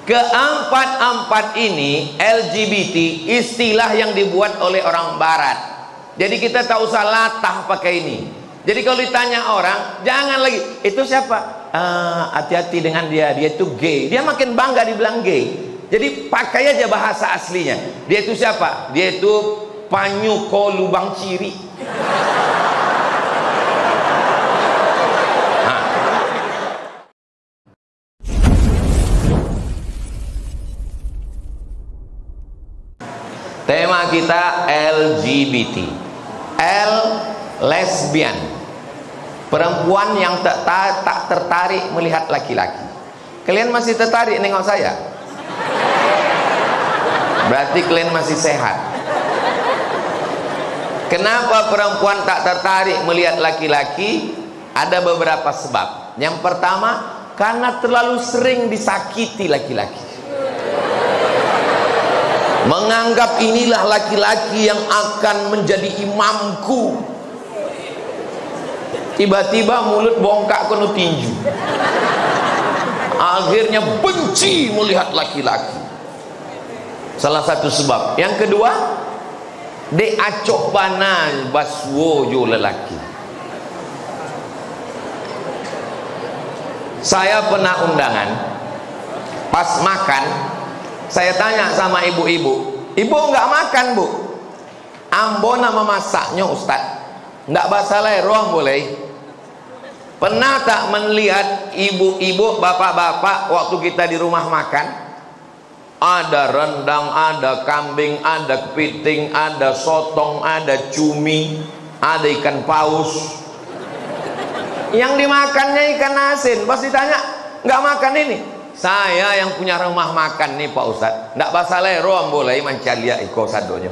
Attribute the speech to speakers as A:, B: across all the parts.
A: Keempat-empat ini LGBT istilah yang dibuat oleh orang barat. Jadi kita tak usah latah pakai ini. Jadi kalau ditanya orang, jangan lagi itu siapa? Hati-hati dengan dia itu gay. Dia makin bangga dibilang gay. Jadi pakai aja bahasa aslinya. Dia itu siapa? Dia itu Panyuko Lubang Ciri. Tema kita LGBT. L, lesbian, perempuan yang tak tertarik melihat laki-laki. Kalian masih tertarik nengok saya? Berarti kalian masih sehat. Kenapa perempuan tak tertarik melihat laki-laki? Ada beberapa sebab. Yang pertama, karena terlalu sering disakiti laki-laki. Menganggap inilah laki-laki yang akan menjadi imamku. Tiba-tiba mulut bongkak kena tinju. Akhirnya benci melihat laki-laki. Salah satu sebab. Yang kedua, de acok panah baswo jo lelaki. Saya pernah undangan, pas makan saya tanya sama ibu-ibu, ibu nggak makan bu? Ambo nama masaknya Ustaz, nggak bahasa leroh boleh. Pernah tak melihat ibu-ibu, bapak-bapak waktu kita di rumah makan, ada rendang, ada kambing, ada kepiting, ada sotong, ada cumi, ada ikan paus. Yang dimakannya ikan asin. Pas ditanya, nggak makan ini? Saya yang punya rumah makan nih Pak Ustadz, nggak bahasa leroh boleh mancalia iko sadonya.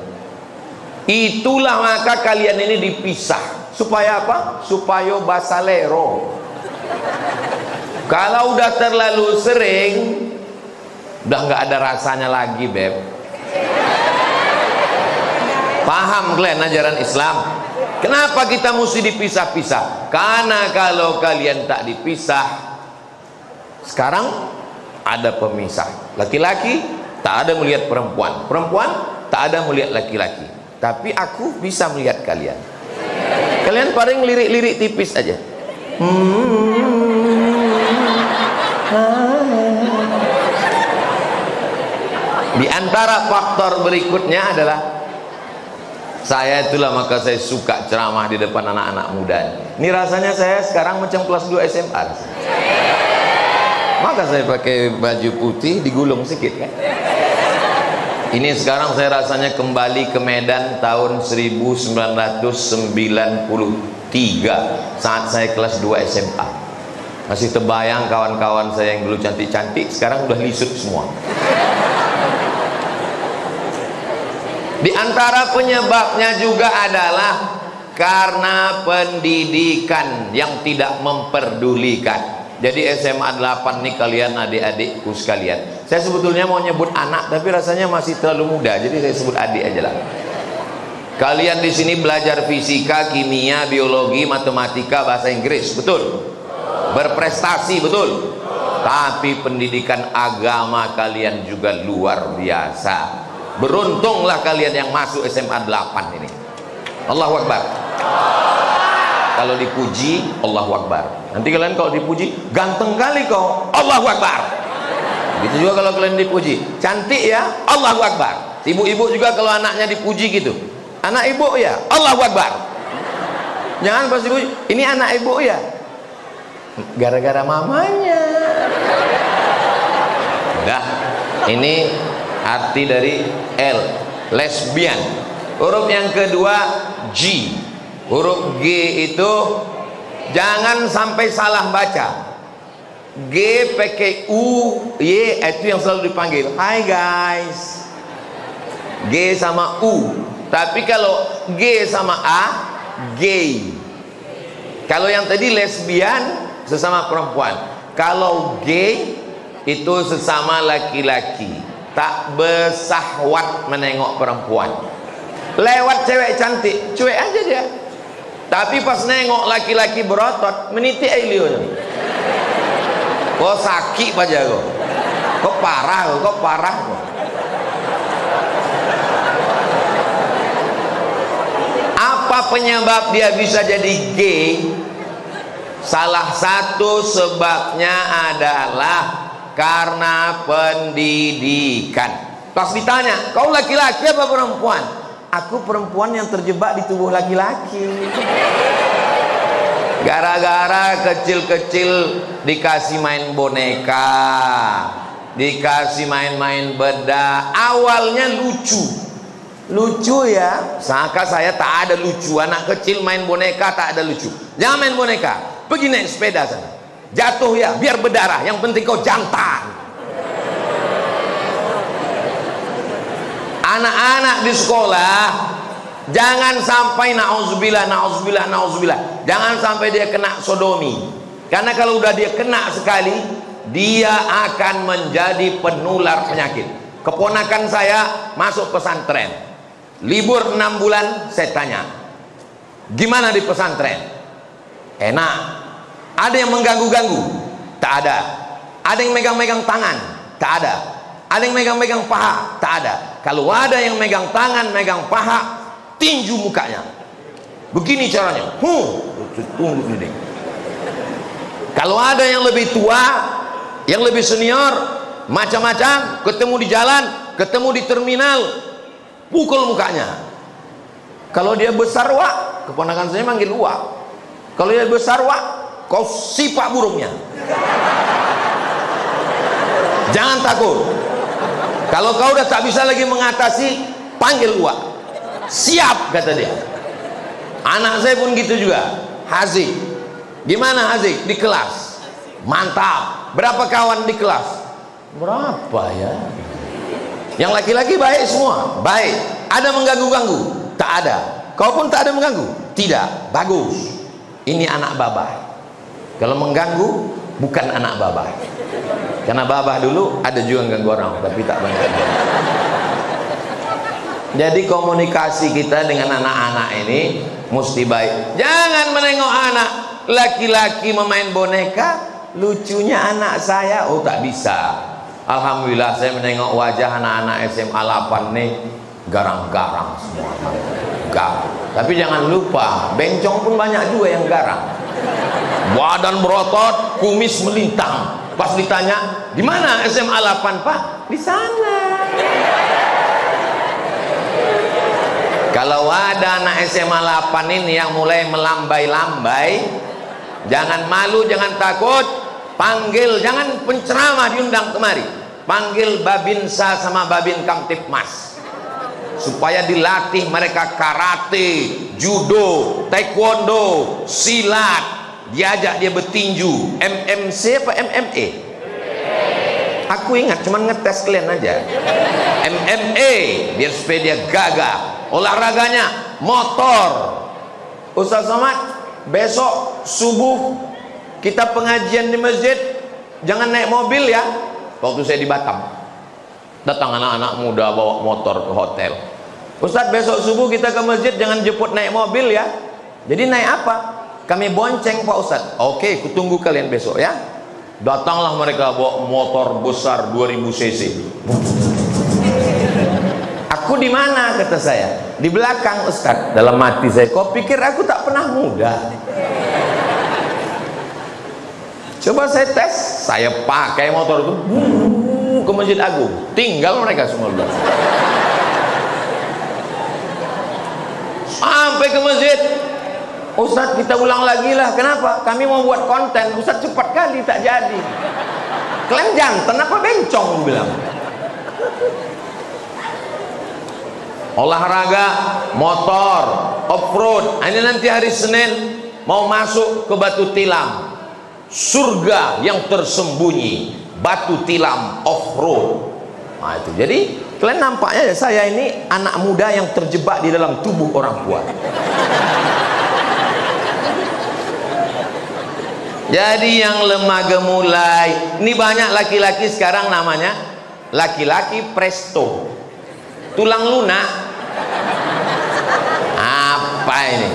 A: Itulah maka kalian ini dipisah. Supaya apa? Supaya bahasa lero. Kalau udah terlalu sering, udah nggak ada rasanya lagi, beb. Paham kalian ajaran Islam? Kenapa kita mesti dipisah-pisah? Karena kalau kalian tak dipisah, sekarang ada pemisah. Laki-laki tak ada melihat perempuan, perempuan tak ada melihat laki-laki. Tapi aku bisa melihat kalian. Kalian paling lirik-lirik tipis aja. Di antara faktor berikutnya adalah saya itulah maka saya suka ceramah di depan anak-anak muda. Ini rasanya saya sekarang macam kelas 2 SMA. Maka saya pakai baju putih digulung sedikit kan. Ini sekarang saya rasanya kembali ke Medan tahun 1993 saat saya kelas 2 SMA. Masih terbayang kawan-kawan saya yang dulu cantik-cantik sekarang udah lisut semua. Di antara penyebabnya juga adalah karena pendidikan yang tidak memperdulikan. Jadi SMA 8 nih kalian adik-adikku sekalian. Saya sebetulnya mau nyebut anak tapi rasanya masih terlalu muda, jadi saya sebut adik aja lah. Kalian di sini belajar fisika, kimia, biologi, matematika, bahasa Inggris, betul? Berprestasi, betul? Tapi pendidikan agama kalian juga luar biasa. Beruntunglah kalian yang masuk SMA 8 ini. Allahu Akbar. Kalau dipuji, Allahu Akbar. Nanti kalian kalau dipuji, ganteng kali kau, Allahu Akbar. Gitu juga kalau kalian dipuji, cantik ya, Allahu Akbar. Ibu-ibu juga kalau anaknya dipuji gitu, anak ibu ya, Allahu Akbar. Jangan pas dipuji, ini anak ibu ya, gara-gara mamanya. Udah, ini arti dari L, lesbian. Huruf yang kedua G. Huruf G itu jangan sampai salah baca. G pakai U, Y itu yang selalu dipanggil. Hai guys. G sama U. Tapi kalau G sama A, gay. Kalau yang tadi lesbian, sesama perempuan. Kalau gay itu sesama laki-laki. Tak bersahwat menengok perempuan. Lewat cewek cantik, cuek aja dia. Tapi pas nengok laki-laki berotot, meniti ailio. Kau sakit aja kau. Kok parah, kok parah. Apa penyebab dia bisa jadi gay? Salah satu sebabnya adalah karena pendidikan. Pas ditanya, kau laki-laki apa perempuan? Aku perempuan yang terjebak di tubuh laki-laki. Gara-gara kecil-kecil dikasih main boneka, dikasih main-main bedak. Awalnya lucu ya. Sangka saya tak ada lucu. Anak kecil main boneka tak ada lucu. Jangan main boneka, pergi naik sepeda sana. Jatuh ya, biar berdarah. Yang penting kau jantan. Anak-anak di sekolah jangan sampai na'udzubillah, jangan sampai dia kena sodomi. Karena kalau udah dia kena sekali, dia akan menjadi penular penyakit. Keponakan saya masuk pesantren, libur 6 bulan. Saya tanya, gimana di pesantren? Enak. Ada yang mengganggu-ganggu? Tak ada. Ada yang megang-megang tangan? Tak ada. Ada yang megang-megang paha? Tak ada. Kalau ada yang megang tangan, megang paha, tinju mukanya. Begini caranya. Kalau ada yang lebih tua, yang lebih senior, macam-macam, ketemu di jalan, ketemu di terminal, pukul mukanya. Kalau dia besar, wak, keponakan saya manggil wak. Kalau dia besar, wak, kau sipak burungnya. Jangan takut. Kalau kau udah tak bisa lagi mengatasi, panggil wak. Siap, kata dia. Anak saya pun gitu juga. Hazik, gimana Hazik di kelas? Mantap. Berapa kawan di kelas? Berapa ya? Yang laki-laki baik semua? Baik. Ada mengganggu-ganggu? Tak ada. Kau pun tak ada mengganggu? Tidak. Bagus. Ini anak babah. Kalau mengganggu, bukan anak babah. Karena babah dulu ada juga ganggu orang, tapi tak banyak. Jadi komunikasi kita dengan anak-anak ini mesti baik. Jangan menengok anak laki-laki memain boneka, lucunya anak saya, oh tak bisa. Alhamdulillah saya menengok wajah anak-anak SMA 8 nih garang-garang semua. Garang. Tapi jangan lupa, bencong pun banyak juga yang garang. Badan berotot, kumis melintang. Pas ditanya, di mana SMA 8 Pak? Di sana. Kalau ada anak SMA 8 ini yang mulai melambai-lambai, jangan malu, jangan takut, panggil, jangan penceramah diundang kemari, panggil Babinsa sama Babin Kamtipmas supaya dilatih mereka karate, judo, taekwondo, silat, diajak dia bertinju, MMC apa MMA? Aku ingat, cuman ngetes kalian aja. MMA, biar supaya dia gagah. Olahraganya motor. Ustaz Somad, besok subuh kita pengajian di masjid, jangan naik mobil ya. Waktu saya di Batam, datang anak-anak muda bawa motor ke hotel. Ustaz, besok subuh kita ke masjid, jangan jemput naik mobil ya. Jadi naik apa? Kami bonceng Pak Ustaz. Oke, kutunggu kalian besok ya. Datanglah mereka bawa motor besar 2000 cc. Aku di mana, kata saya? Di belakang Ustaz. Dalam hati saya, kau pikir aku tak pernah muda? Coba saya tes, saya pakai motor itu ke Masjid Agung, tinggal mereka semua dulu. Sampai ke masjid, Ustaz kita ulang lagi lah. Kenapa? Kami mau buat konten. Ustaz cepat kali tak jadi. Kalian jantan apa bencong, bilang. Olahraga motor off-road. Ini nanti hari Senin mau masuk ke Batu Tilam, surga yang tersembunyi, Batu Tilam off-road. Nah itu, jadi kalian nampaknya saya ini anak muda yang terjebak di dalam tubuh orang tua. Jadi yang lemah gemulai, ini banyak laki-laki sekarang namanya laki-laki presto, tulang lunak. Apa ini?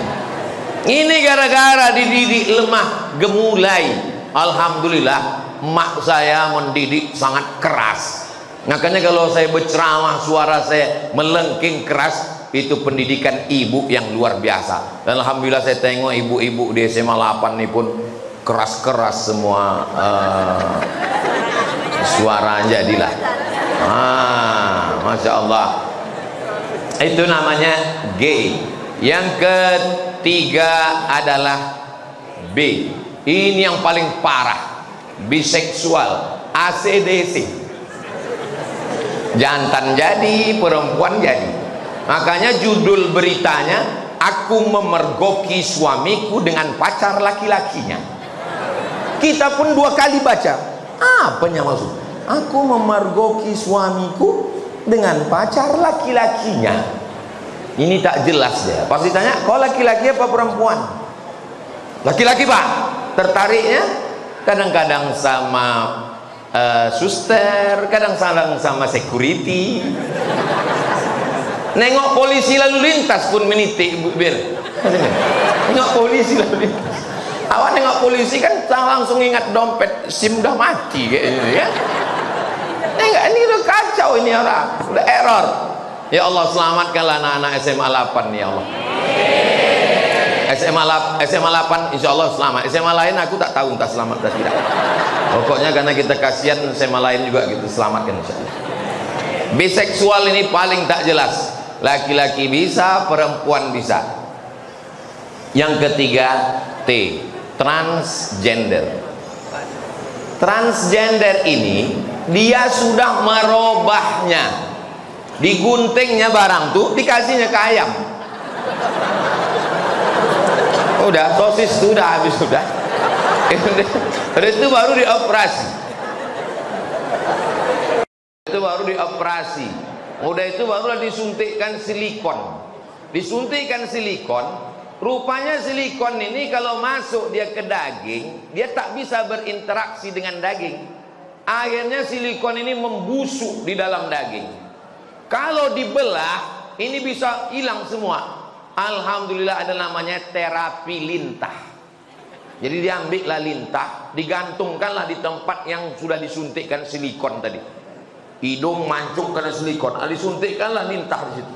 A: Ini gara-gara dididik lemah gemulai. Alhamdulillah Mak saya mendidik sangat keras. Makanya kalau saya berceramah suara saya melengking keras, itu pendidikan ibu yang luar biasa. Dan alhamdulillah saya tengok ibu-ibu di SMA 8 ini pun keras-keras semua suara jadilah. Masya Allah. Itu namanya G. Yang ketiga adalah B. Ini yang paling parah, biseksual, ACDC. Jantan jadi, perempuan jadi. Makanya judul beritanya, aku memergoki suamiku dengan pacar laki-lakinya. Kita pun 2 kali baca. Apanya maksud? Aku memergoki suamiku dengan pacar laki-lakinya. Ini tak jelas dia. Pasti tanya, kau laki-laki apa perempuan? Laki-laki pak. Tertariknya kadang-kadang sama suster, kadang-kadang sama security. Nengok polisi lalu lintas pun menitik Bir. Nengok polisi lalu lintas. Awak nengok polisi kan langsung ingat dompet SIM udah mati kayak gitu ya. Enggak, ini udah kacau ini orang, udah error. Ya Allah, selamatkanlah anak-anak SMA 8 ya Allah. SMA 8 insya Allah selamat. SMA lain aku tak tahu entah selamat atau tidak. Pokoknya karena kita kasihan SMA lain juga gitu, selamatkan insya Allah. Biseksual ini paling tak jelas. Laki-laki bisa, perempuan bisa. Yang ketiga T, transgender. Transgender ini dia sudah merubahnya. Diguntingnya barang tuh dikasihnya ke ayam. Udah sosis tuh udah habis sudah. Itu baru dioperasi. Itu baru dioperasi. Udah itu barulah disuntikkan silikon. Disuntikkan silikon, rupanya silikon ini kalau masuk dia ke daging, dia tak bisa berinteraksi dengan daging. Akhirnya silikon ini membusuk di dalam daging. Kalau dibelah, ini bisa hilang semua. Alhamdulillah ada namanya terapi lintah. Jadi diambillah lintah, digantungkanlah di tempat yang sudah disuntikkan silikon tadi. Hidung mancung karena silikon, disuntikkanlah lintah di situ.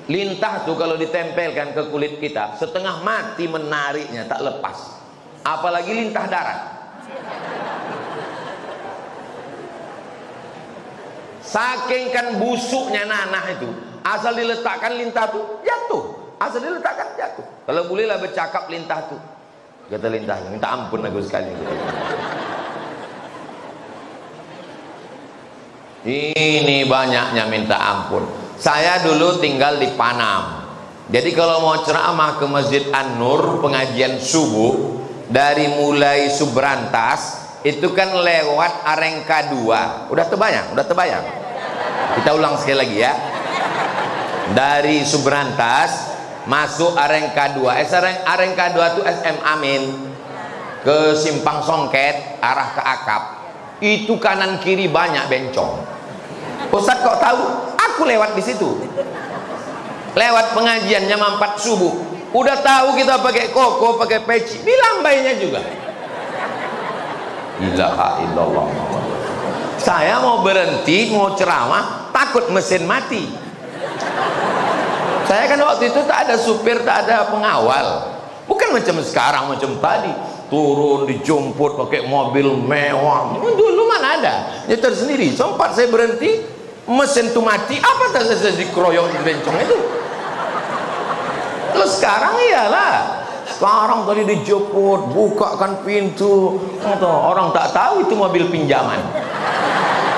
A: Lintah tuh kalau ditempelkan ke kulit kita, setengah mati menariknya tak lepas. Apalagi lintah darat. Saking kan busuknya nanah itu, asal diletakkan lintah tuh jatuh. Asal diletakkan jatuh. Kalau bolehlah bercakap lintah tuh. Kata lintah, minta ampun aku sekali. Ini banyaknya minta ampun. Saya dulu tinggal di Panam. Jadi kalau mau ceramah ke Masjid An-Nur, pengajian subuh, dari mulai Subrantas itu kan lewat Arengka 2. Udah terbayang? Udah terbayang? Kita ulang sekali lagi ya. Dari Subrantas masuk Arengka 2. Arengka 2 itu SM Amin. Ke Simpang Songket arah ke Akap. Itu kanan kiri banyak bencong. Ustaz kok tahu? Aku lewat di situ. Lewat pengajian jam 4 subuh. Udah tahu kita pakai koko, pakai peci. Dilambainya juga. Ilaha illallah. Saya mau berhenti, mau ceramah, takut mesin mati. Saya kan waktu itu tak ada supir, tak ada pengawal. Bukan macam sekarang, macam tadi turun dijemput pakai mobil mewah. Dulu mana ada, nyetir sendiri. Sempat saya berhenti, mesin tuh mati, apa tak saya dikeroyok di bencong itu. Terus sekarang iyalah. Sekarang tadi dijemput, bukakan pintu, orang tak tahu itu mobil pinjaman.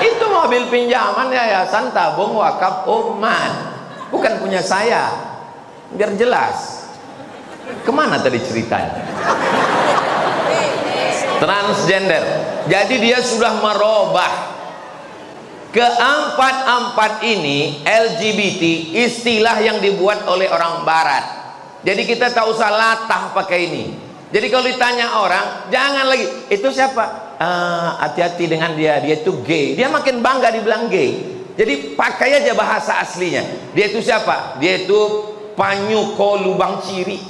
A: Itu mobil pinjaman Yayasan Tabung Wakaf Umat, bukan punya saya. Biar jelas. Kemana tadi ceritanya? Transgender. Jadi dia sudah merubah. Keempat-empat ini LGBT, istilah yang dibuat oleh orang Barat. Jadi kita tak usah latah pakai ini. Jadi kalau ditanya orang, jangan lagi, itu siapa? Hati-hati dengan dia, dia itu gay. Dia makin bangga dibilang gay. Jadi pakai aja bahasa aslinya. Dia itu siapa? Dia itu Panyuko Lubang Ciri.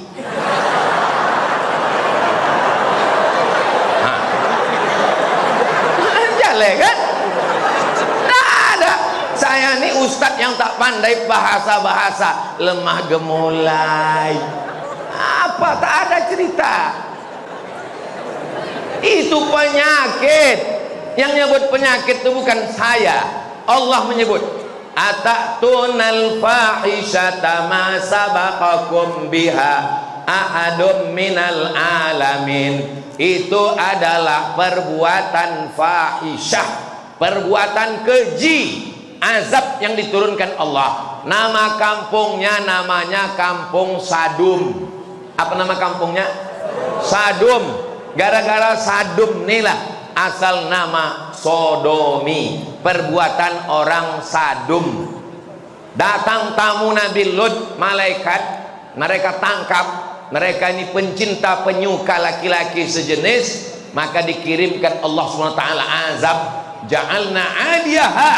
A: boleh kan? Tidak ada. Saya ini ustadz yang tak pandai bahasa-bahasa, lemah gemulai. Apa? Tak ada cerita. Itu penyakit. Yang nyebut penyakit itu bukan saya. Allah menyebut, atatunal fahishata ma sabaqakum biha ahadum minal alamin. Itu adalah perbuatan fahisyah, perbuatan keji, azab yang diturunkan Allah. Nama kampungnya namanya Kampung Sadum. Apa nama kampungnya? Sadum. Gara-gara Sadum inilah asal nama sodomi, perbuatan orang Sadum. Datang tamu Nabi Lut, malaikat, mereka tangkap. Mereka ini pencinta penyuka laki-laki sejenis, maka dikirimkan Allah SWT azab. Ja'alna 'aliyaha,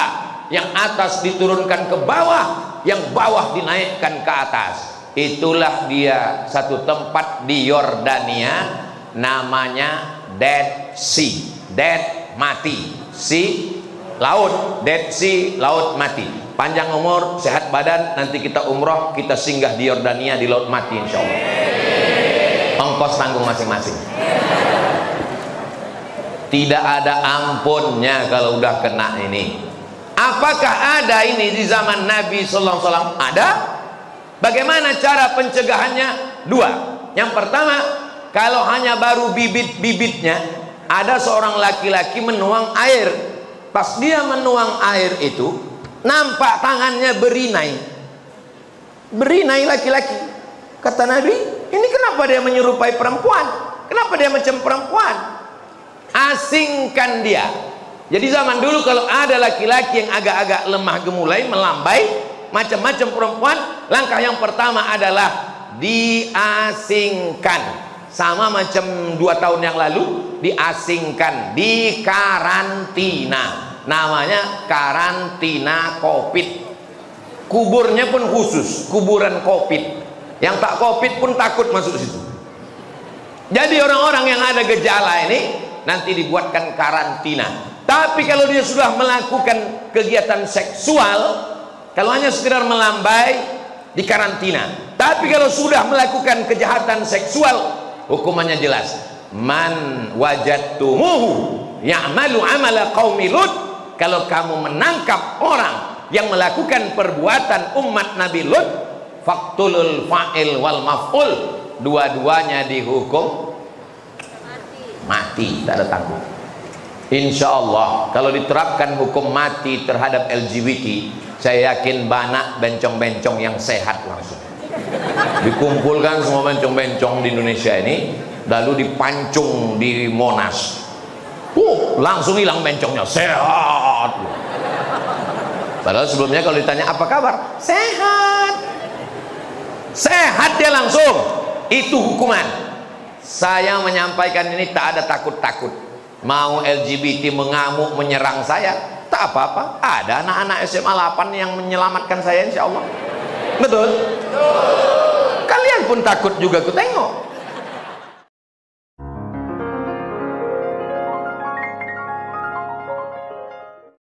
A: yang atas diturunkan ke bawah, yang bawah dinaikkan ke atas. Itulah dia satu tempat di Yordania, namanya Dead Sea. Dead, mati. Sea, laut. Dead Sea, laut mati. Panjang umur, sehat badan, nanti kita umroh, kita singgah di Yordania di laut mati insya Allah. Ongkos tanggung masing-masing. Tidak ada ampunnya kalau udah kena ini. Apakah ada ini di zaman Nabi Sallallahu Alaihi Wasallam? Ada. Bagaimana cara pencegahannya? Dua. Yang pertama, kalau hanya baru bibit-bibitnya, ada seorang laki-laki menuang air. Pas dia menuang air itu, nampak tangannya berinai. Berinai laki-laki. Kata Nabi, ini kenapa dia menyerupai perempuan? Kenapa dia macam perempuan? Asingkan dia. Jadi zaman dulu kalau ada laki-laki yang agak-agak lemah gemulai, melambai, macam-macam perempuan, langkah yang pertama adalah diasingkan. Sama macam 2 tahun yang lalu, diasingkan, di karantina. Namanya karantina COVID. Kuburnya pun khusus, kuburan COVID. Yang tak COVID pun takut masuk situ. Jadi orang-orang yang ada gejala ini nanti dibuatkan karantina. Tapi kalau dia sudah melakukan kegiatan seksual, kalau hanya sekedar melambai, di karantina. Tapi kalau sudah melakukan kejahatan seksual, hukumannya jelas. Man wajadtumuhu ya'malu amala qaumi Lut. Kalau kamu menangkap orang yang melakukan perbuatan umat Nabi Lut, faktulul fa'il wal maf'ul, dua-duanya dihukum mati, tak ada tanggung. Insya Allah kalau diterapkan hukum mati terhadap LGBT, saya yakin banyak bencong-bencong yang sehat langsung dikumpulkan semua bencong-bencong di Indonesia ini, lalu dipancung di Monas. Langsung hilang bencongnya, sehat. Padahal sebelumnya kalau ditanya apa kabar, sehat. Sehat dia langsung. Itu hukuman. Saya menyampaikan ini tak ada takut-takut. Mau LGBT mengamuk menyerang saya, tak apa-apa. Ada anak-anak SMA 8 yang menyelamatkan saya insya Allah. Betul? Kalian pun takut juga, ku tengok.